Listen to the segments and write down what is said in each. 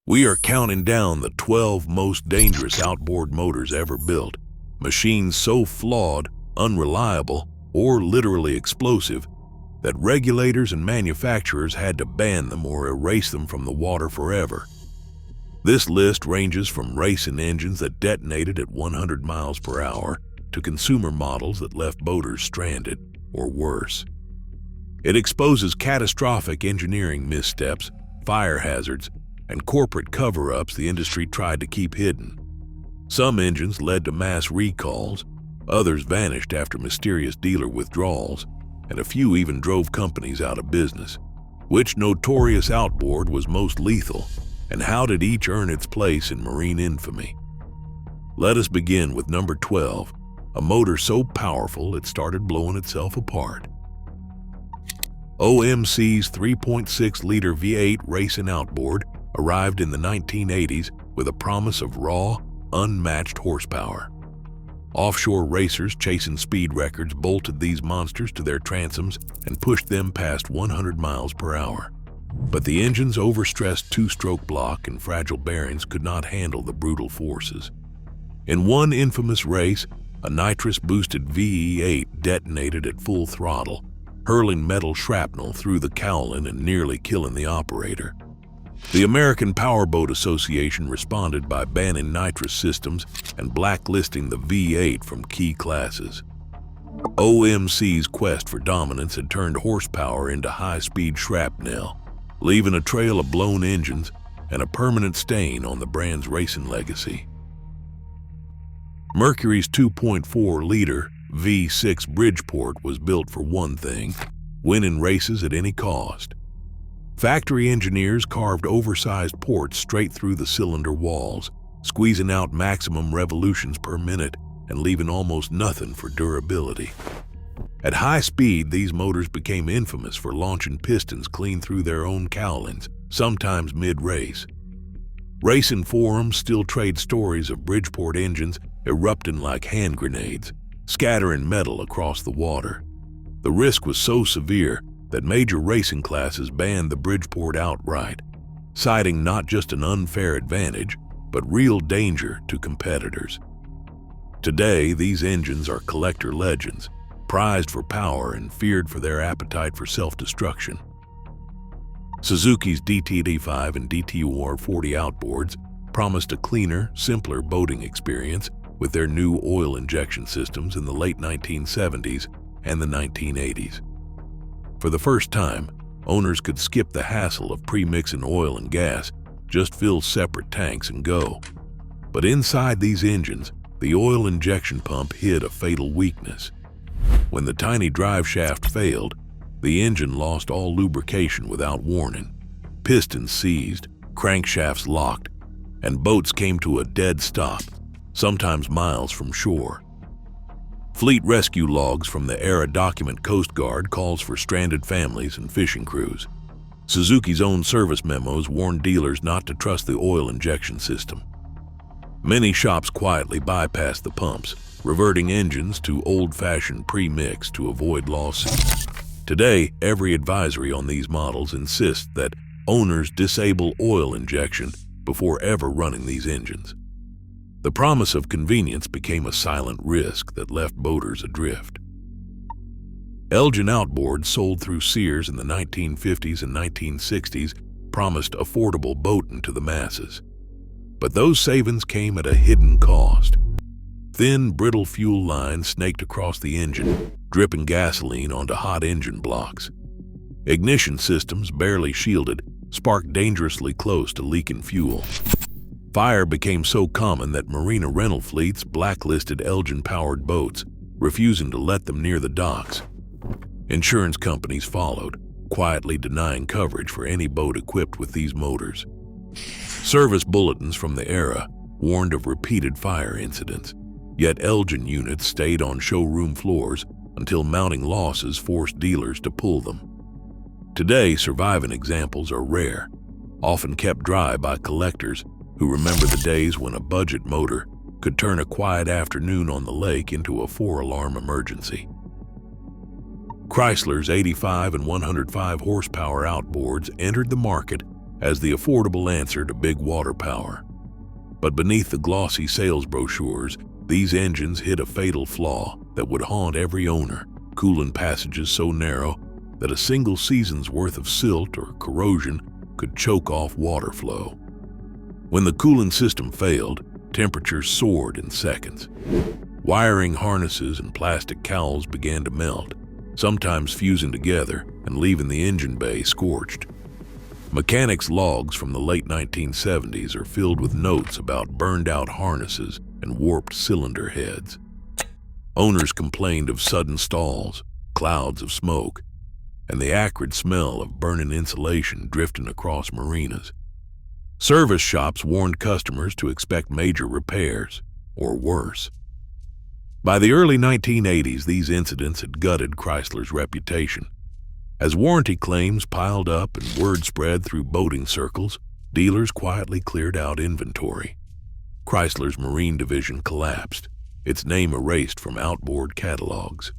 We are counting down the 12 most dangerous outboard motors ever built. Machines so flawed, unreliable, or literally explosive that regulators and manufacturers had to ban them or erase them from the water forever. This list ranges from racing engines that detonated at 100 miles per hour to consumer models that left boaters stranded, or worse. It exposes catastrophic engineering missteps, fire hazards, and corporate cover-ups the industry tried to keep hidden. Some engines led to mass recalls, others vanished after mysterious dealer withdrawals, and a few even drove companies out of business. Which notorious outboard was most lethal, and how did each earn its place in marine infamy? Let us begin with number 12, a motor so powerful it started blowing itself apart. OMC's 3.6-liter V8 racing outboard arrived in the 1980s with a promise of raw, unmatched horsepower. Offshore racers chasing speed records bolted these monsters to their transoms and pushed them past 100 miles per hour. But the engine's overstressed two-stroke block and fragile bearings could not handle the brutal forces. In one infamous race, a nitrous-boosted VE8 detonated at full throttle, hurling metal shrapnel through the cowling and nearly killing the operator. The American Powerboat Association responded by banning nitrous systems and blacklisting the V8 from key classes. OMC's quest for dominance had turned horsepower into high-speed shrapnel, leaving a trail of blown engines and a permanent stain on the brand's racing legacy. Mercury's 2.4-liter V6 Bridgeport was built for one thing: winning races at any cost. Factory engineers carved oversized ports straight through the cylinder walls, squeezing out maximum revolutions per minute and leaving almost nothing for durability. At high speed, these motors became infamous for launching pistons clean through their own cowlings, sometimes mid-race. Racing forums still trade stories of Bridgeport engines erupting like hand grenades, scattering metal across the water. The risk was so severe that major racing classes banned the Bridgeport outright, citing not just an unfair advantage, but real danger to competitors. Today, these engines are collector legends, prized for power and feared for their appetite for self-destruction. Suzuki's DTD5 and DTR40 outboards promised a cleaner, simpler boating experience with their new oil injection systems in the late 1970s and the 1980s. For the first time, owners could skip the hassle of pre-mixing oil and gas, just fill separate tanks and go. But inside these engines, the oil injection pump hid a fatal weakness. When the tiny drive shaft failed, the engine lost all lubrication without warning. Pistons seized, crankshafts locked, and boats came to a dead stop, sometimes miles from shore. Fleet rescue logs from the era document Coast Guard calls for stranded families and fishing crews. Suzuki's own service memos warned dealers not to trust the oil injection system. Many shops quietly bypassed the pumps, reverting engines to old-fashioned pre-mix to avoid lawsuits. Today, every advisory on these models insists that owners disable oil injection before ever running these engines. The promise of convenience became a silent risk that left boaters adrift. Elgin outboards sold through Sears in the 1950s and 1960s promised affordable boating to the masses. But those savings came at a hidden cost. Thin, brittle fuel lines snaked across the engine, dripping gasoline onto hot engine blocks. Ignition systems, barely shielded, sparked dangerously close to leaking fuel. Fire became so common that marina rental fleets blacklisted Elgin-powered boats, refusing to let them near the docks. Insurance companies followed, quietly denying coverage for any boat equipped with these motors. Service bulletins from the era warned of repeated fire incidents, yet Elgin units stayed on showroom floors until mounting losses forced dealers to pull them. Today, surviving examples are rare, often kept dry by collectors who remember the days when a budget motor could turn a quiet afternoon on the lake into a 4-alarm emergency. Chrysler's 85 and 105 horsepower outboards entered the market as the affordable answer to big water power. But beneath the glossy sales brochures, these engines hid a fatal flaw that would haunt every owner, coolant passages so narrow that a single season's worth of silt or corrosion could choke off water flow. When the coolant system failed, temperatures soared in seconds. Wiring harnesses and plastic cowls began to melt, sometimes fusing together and leaving the engine bay scorched. Mechanics' logs from the late 1970s are filled with notes about burned-out harnesses and warped cylinder heads. Owners complained of sudden stalls, clouds of smoke, and the acrid smell of burning insulation drifting across marinas. Service shops warned customers to expect major repairs, or worse. By the early 1980s, these incidents had gutted Chrysler's reputation. As warranty claims piled up and word spread through boating circles, dealers quietly cleared out inventory. Chrysler's marine division collapsed, its name erased from outboard catalogs.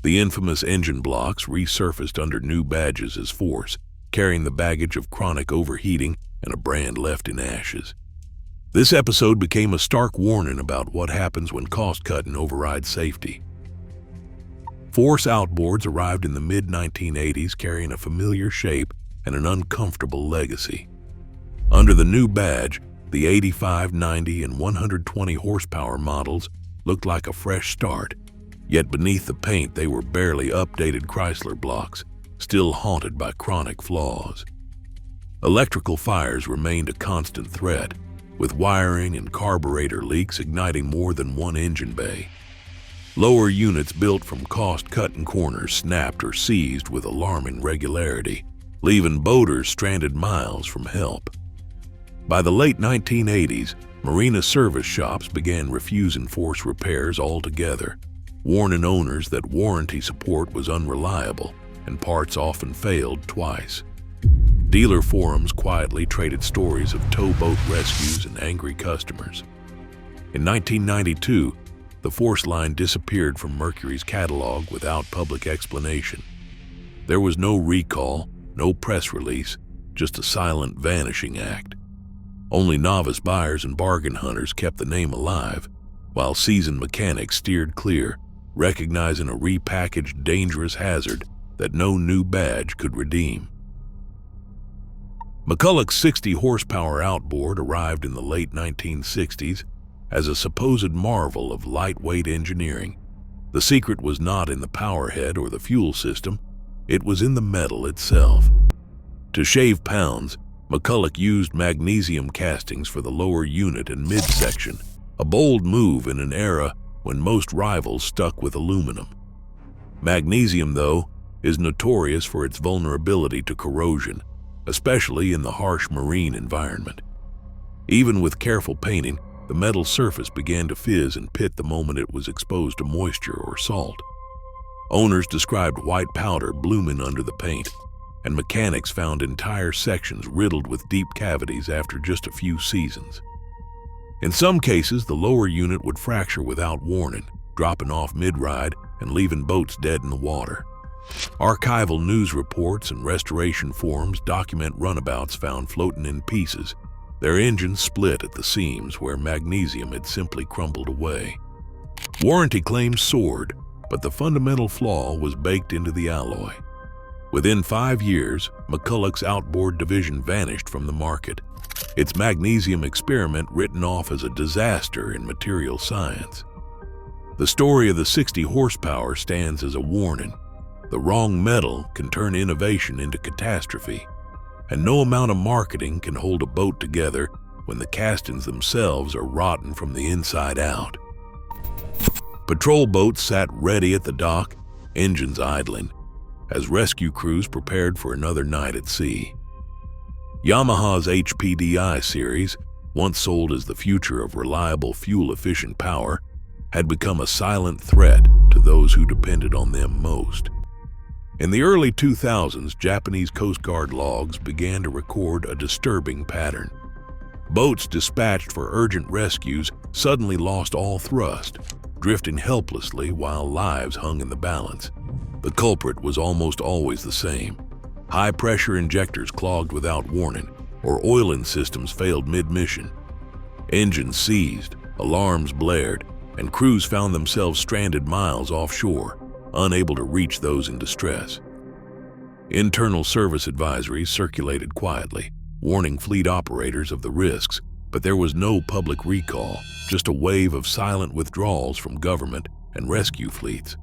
The infamous engine blocks resurfaced under new badges as force, carrying the baggage of chronic overheating and a brand left in ashes. This episode became a stark warning about what happens when cost-cutting overrides safety. Force outboards arrived in the mid-1980s carrying a familiar shape and an uncomfortable legacy. Under the new badge, the 85, 90, and 120 horsepower models looked like a fresh start, yet beneath the paint they were barely updated Chrysler blocks, still haunted by chronic flaws. Electrical fires remained a constant threat, with wiring and carburetor leaks igniting more than one engine bay. Lower units built from cost-cutting corners snapped or seized with alarming regularity, leaving boaters stranded miles from help. By the late 1980s, marina service shops began refusing force repairs altogether, warning owners that warranty support was unreliable and parts often failed twice. Dealer forums quietly traded stories of towboat rescues and angry customers. In 1992, the Force line disappeared from Mercury's catalog without public explanation. There was no recall, no press release, just a silent vanishing act. Only novice buyers and bargain hunters kept the name alive, while seasoned mechanics steered clear, recognizing a repackaged dangerous hazard that no new badge could redeem. McCulloch's 60 horsepower outboard arrived in the late 1960s as a supposed marvel of lightweight engineering. The secret was not in the powerhead or the fuel system, it was in the metal itself. To shave pounds, McCulloch used magnesium castings for the lower unit and midsection, a bold move in an era when most rivals stuck with aluminum. Magnesium, though, is notorious for its vulnerability to corrosion, especially in the harsh marine environment. Even with careful painting, the metal surface began to fizz and pit the moment it was exposed to moisture or salt. Owners described white powder blooming under the paint, and mechanics found entire sections riddled with deep cavities after just a few seasons. In some cases, the lower unit would fracture without warning, dropping off mid-ride and leaving boats dead in the water. Archival news reports and restoration forums document runabouts found floating in pieces, their engines split at the seams where magnesium had simply crumbled away. Warranty claims soared, but the fundamental flaw was baked into the alloy. Within 5 years, McCulloch's outboard division vanished from the market, its magnesium experiment written off as a disaster in material science. The story of the 60 horsepower stands as a warning. The wrong metal can turn innovation into catastrophe, and no amount of marketing can hold a boat together when the castings themselves are rotten from the inside out. Patrol boats sat ready at the dock, engines idling, as rescue crews prepared for another night at sea. Yamaha's HPDI series, once sold as the future of reliable fuel-efficient power, had become a silent threat to those who depended on them most. In the early 2000s, Japanese Coast Guard logs began to record a disturbing pattern. Boats dispatched for urgent rescues suddenly lost all thrust, drifting helplessly while lives hung in the balance. The culprit was almost always the same. High-pressure injectors clogged without warning, or oiling systems failed mid-mission. Engines seized, alarms blared, and crews found themselves stranded miles offshore, unable to reach those in distress. Internal service advisories circulated quietly, warning fleet operators of the risks, but there was no public recall, just a wave of silent withdrawals from government and rescue fleets.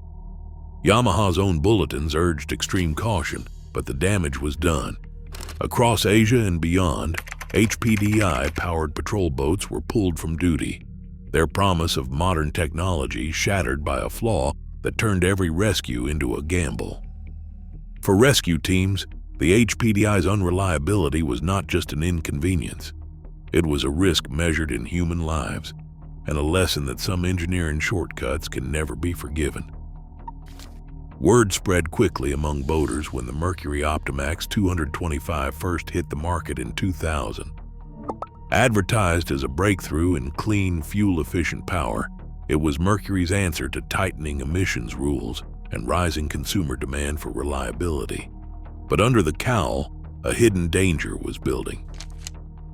Yamaha's own bulletins urged extreme caution, but the damage was done. Across Asia and beyond, HPDI-powered patrol boats were pulled from duty, their promise of modern technology shattered by a flaw that turned every rescue into a gamble. For rescue teams, the HPDI's unreliability was not just an inconvenience. It was a risk measured in human lives, and a lesson that some engineering shortcuts can never be forgiven. Word spread quickly among boaters when the Mercury Optimax 225 first hit the market in 2000. Advertised as a breakthrough in clean, fuel-efficient power, it was Mercury's answer to tightening emissions rules and rising consumer demand for reliability. But under the cowl, a hidden danger was building.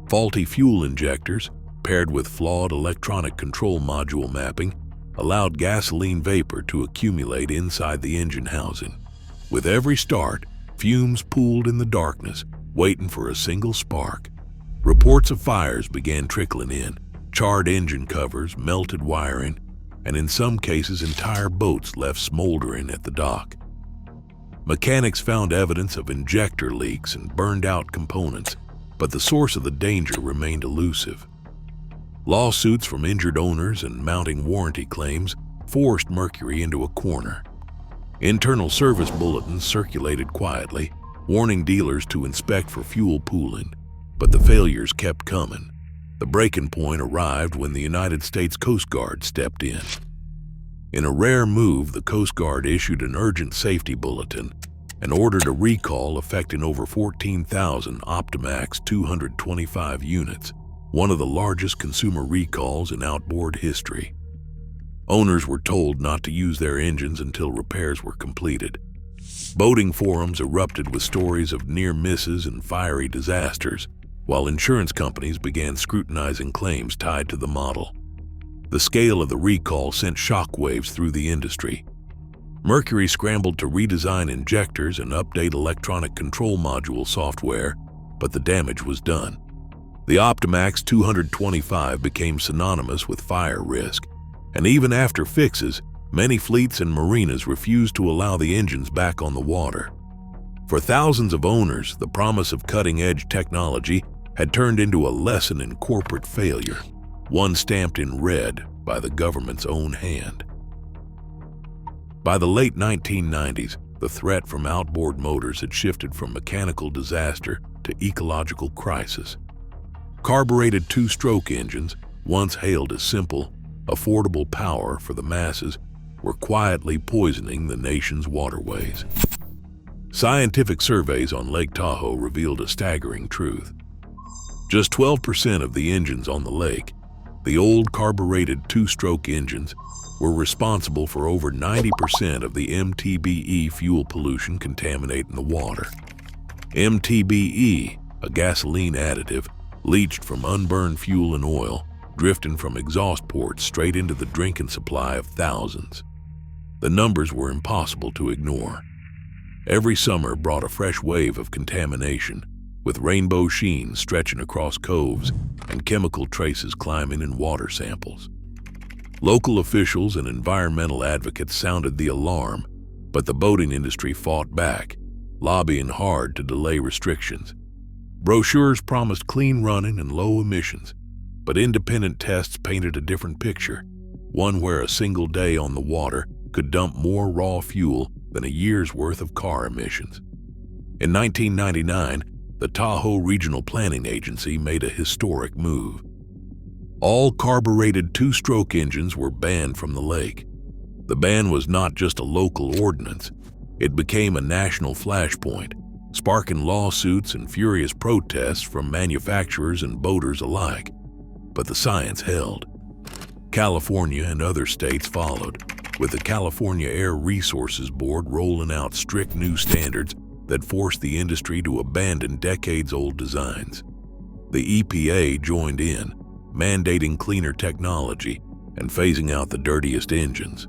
Faulty fuel injectors, paired with flawed electronic control module mapping, allowed gasoline vapor to accumulate inside the engine housing. With every start, fumes pooled in the darkness, waiting for a single spark. Reports of fires began trickling in, charred engine covers, melted wiring, and in some cases entire boats left smoldering at the dock. Mechanics found evidence of injector leaks and burned-out components, but the source of the danger remained elusive. Lawsuits from injured owners and mounting warranty claims forced Mercury into a corner. Internal service bulletins circulated quietly, warning dealers to inspect for fuel pooling, but the failures kept coming. The breaking point arrived when the United States Coast Guard stepped in. In a rare move, the Coast Guard issued an urgent safety bulletin and ordered a recall affecting over 14,000 Optimax 225 units, one of the largest consumer recalls in outboard history. Owners were told not to use their engines until repairs were completed. Boating forums erupted with stories of near misses and fiery disasters, while insurance companies began scrutinizing claims tied to the model. The scale of the recall sent shockwaves through the industry. Mercury scrambled to redesign injectors and update electronic control module software, but the damage was done. The Optimax 225 became synonymous with fire risk, and even after fixes, many fleets and marinas refused to allow the engines back on the water. For thousands of owners, the promise of cutting-edge technology had turned into a lesson in corporate failure, one stamped in red by the government's own hand. By the late 1990s, the threat from outboard motors had shifted from mechanical disaster to ecological crisis. Carbureted two-stroke engines, once hailed as simple, affordable power for the masses, were quietly poisoning the nation's waterways. Scientific surveys on Lake Tahoe revealed a staggering truth. Just 12% of the engines on the lake, the old carbureted two-stroke engines, were responsible for over 90% of the MTBE fuel pollution contaminating the water. MTBE, a gasoline additive, leached from unburned fuel and oil, drifting from exhaust ports straight into the drinking supply of thousands. The numbers were impossible to ignore. Every summer brought a fresh wave of contamination, with rainbow sheen stretching across coves and chemical traces climbing in water samples. Local officials and environmental advocates sounded the alarm, but the boating industry fought back, lobbying hard to delay restrictions. Brochures promised clean running and low emissions, but independent tests painted a different picture, one where a single day on the water could dump more raw fuel than a year's worth of car emissions. In 1999, the Tahoe Regional Planning Agency made a historic move. All carbureted two-stroke engines were banned from the lake. The ban was not just a local ordinance. It became a national flashpoint, sparking lawsuits and furious protests from manufacturers and boaters alike. But the science held. California and other states followed, with the California Air Resources Board rolling out strict new standards that forced the industry to abandon decades-old designs. The EPA joined in, mandating cleaner technology and phasing out the dirtiest engines.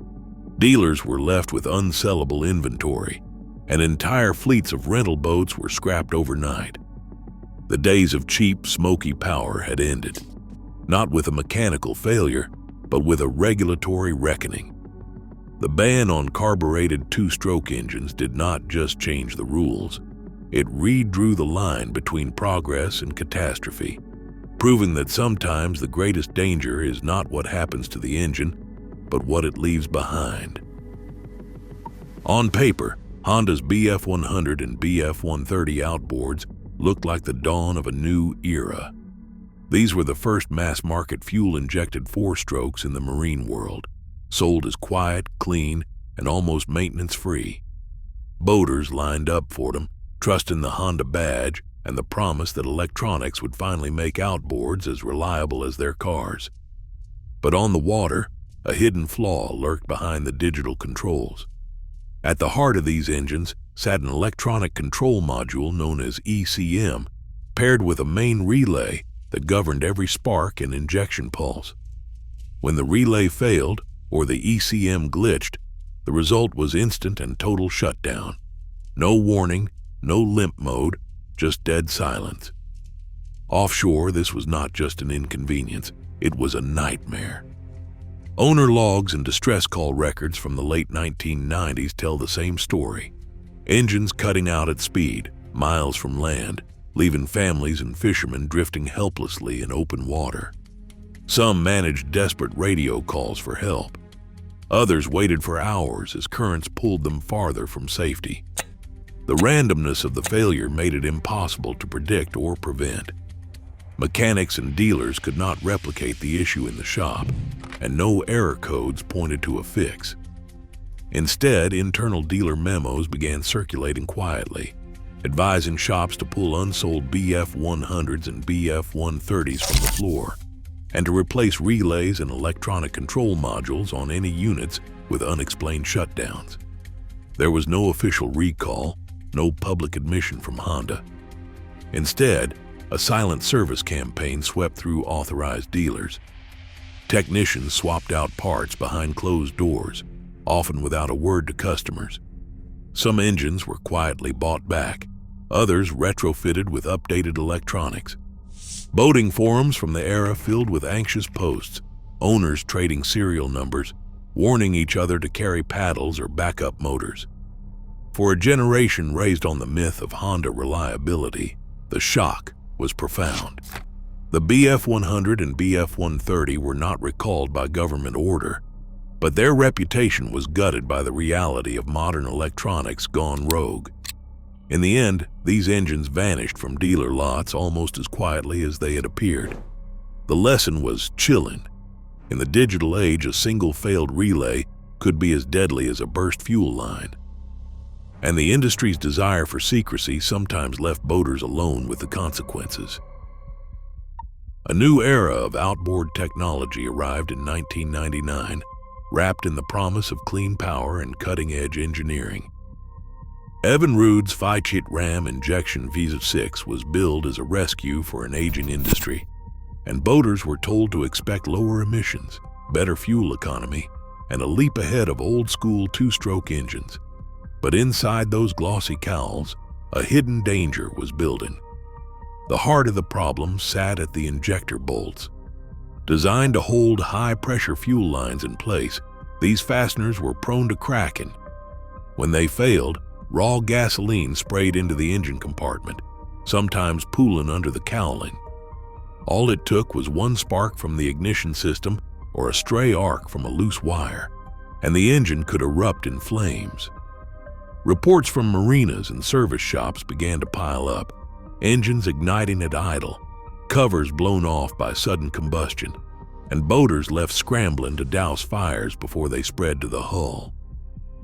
Dealers were left with unsellable inventory, and entire fleets of rental boats were scrapped overnight. The days of cheap, smoky power had ended, not with a mechanical failure, but with a regulatory reckoning. The ban on carbureted two-stroke engines did not just change the rules, it redrew the line between progress and catastrophe, proving that sometimes the greatest danger is not what happens to the engine, but what it leaves behind. On paper, Honda's BF100 and BF130 outboards looked like the dawn of a new era. These were the first mass-market fuel-injected four-strokes in the marine world, sold as quiet, clean, and almost maintenance-free. Boaters lined up for them, trusting the Honda badge and the promise that electronics would finally make outboards as reliable as their cars. But on the water, a hidden flaw lurked behind the digital controls. At the heart of these engines sat an electronic control module known as ECM, paired with a main relay that governed every spark and injection pulse. When the relay failed, or the ECM glitched, the result was instant and total shutdown. No warning, no limp mode, just dead silence. Offshore, this was not just an inconvenience, it was a nightmare. Owner logs and distress call records from the late 1990s tell the same story. Engines cutting out at speed, miles from land, leaving families and fishermen drifting helplessly in open water. Some managed desperate radio calls for help. Others waited for hours as currents pulled them farther from safety. The randomness of the failure made it impossible to predict or prevent. Mechanics and dealers could not replicate the issue in the shop, and no error codes pointed to a fix. Instead, internal dealer memos began circulating quietly, advising shops to pull unsold BF100s and BF130s from the floor, and to replace relays and electronic control modules on any units with unexplained shutdowns. There was no official recall, no public admission from Honda. Instead, a silent service campaign swept through authorized dealers. Technicians swapped out parts behind closed doors, often without a word to customers. Some engines were quietly bought back, others retrofitted with updated electronics. Boating forums from the era filled with anxious posts, owners trading serial numbers, warning each other to carry paddles or backup motors. For a generation raised on the myth of Honda reliability, the shock was profound. The BF100 and BF130 were not recalled by government order, but their reputation was gutted by the reality of modern electronics gone rogue. In the end, these engines vanished from dealer lots almost as quietly as they had appeared. The lesson was chilling. In the digital age, a single failed relay could be as deadly as a burst fuel line. And the industry's desire for secrecy sometimes left boaters alone with the consequences. A new era of outboard technology arrived in 1999, wrapped in the promise of clean power and cutting-edge engineering. Evinrude's Fichit Ram injection V6 was billed as a rescue for an aging industry, and boaters were told to expect lower emissions, better fuel economy, and a leap ahead of old-school two-stroke engines. But inside those glossy cowls, a hidden danger was building. The heart of the problem sat at the injector bolts. Designed to hold high-pressure fuel lines in place, these fasteners were prone to cracking. When they failed, raw gasoline sprayed into the engine compartment, sometimes pooling under the cowling. All it took was one spark from the ignition system or a stray arc from a loose wire, and the engine could erupt in flames. Reports from marinas and service shops began to pile up, engines igniting at idle, covers blown off by sudden combustion, and boaters left scrambling to douse fires before they spread to the hull.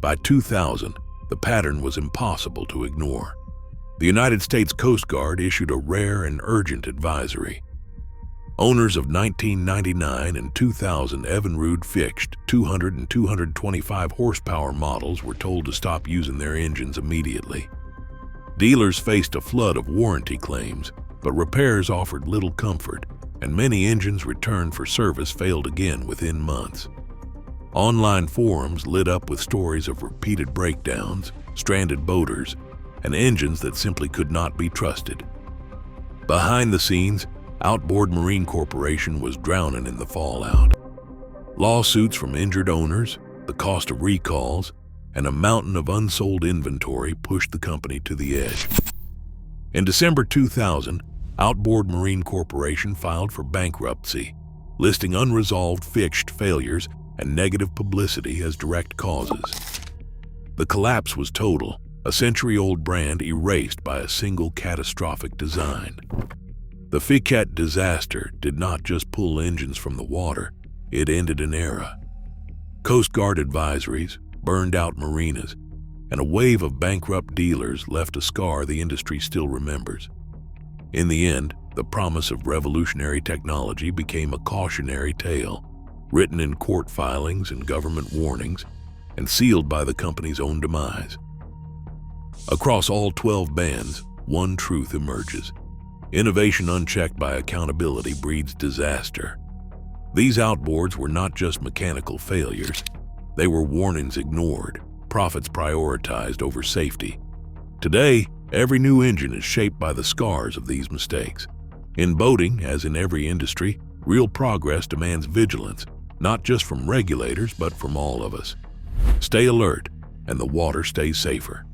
By 2000, the pattern was impossible to ignore. The United States Coast Guard issued a rare and urgent advisory. Owners of 1999 and 2000 Evinrude fixed 200 and 225 horsepower models were told to stop using their engines immediately. Dealers faced a flood of warranty claims, but repairs offered little comfort, and many engines returned for service failed again within months. Online forums lit up with stories of repeated breakdowns, stranded boaters, and engines that simply could not be trusted. Behind the scenes, Outboard Marine Corporation was drowning in the fallout. Lawsuits from injured owners, the cost of recalls, and a mountain of unsold inventory pushed the company to the edge. In December 2000, Outboard Marine Corporation filed for bankruptcy, listing unresolved fixed failures and negative publicity as direct causes. The collapse was total, a century-old brand erased by a single catastrophic design. The Ficat disaster did not just pull engines from the water, it ended an era. Coast Guard advisories, burned-out marinas, and a wave of bankrupt dealers left a scar the industry still remembers. In the end, the promise of revolutionary technology became a cautionary tale, written in court filings and government warnings, and sealed by the company's own demise. Across all 12 bands, one truth emerges. Innovation unchecked by accountability breeds disaster. These outboards were not just mechanical failures. They were warnings ignored, profits prioritized over safety. Today, every new engine is shaped by the scars of these mistakes. In boating, as in every industry, real progress demands vigilance, not just from regulators, but from all of us. Stay alert, and the water stays safer.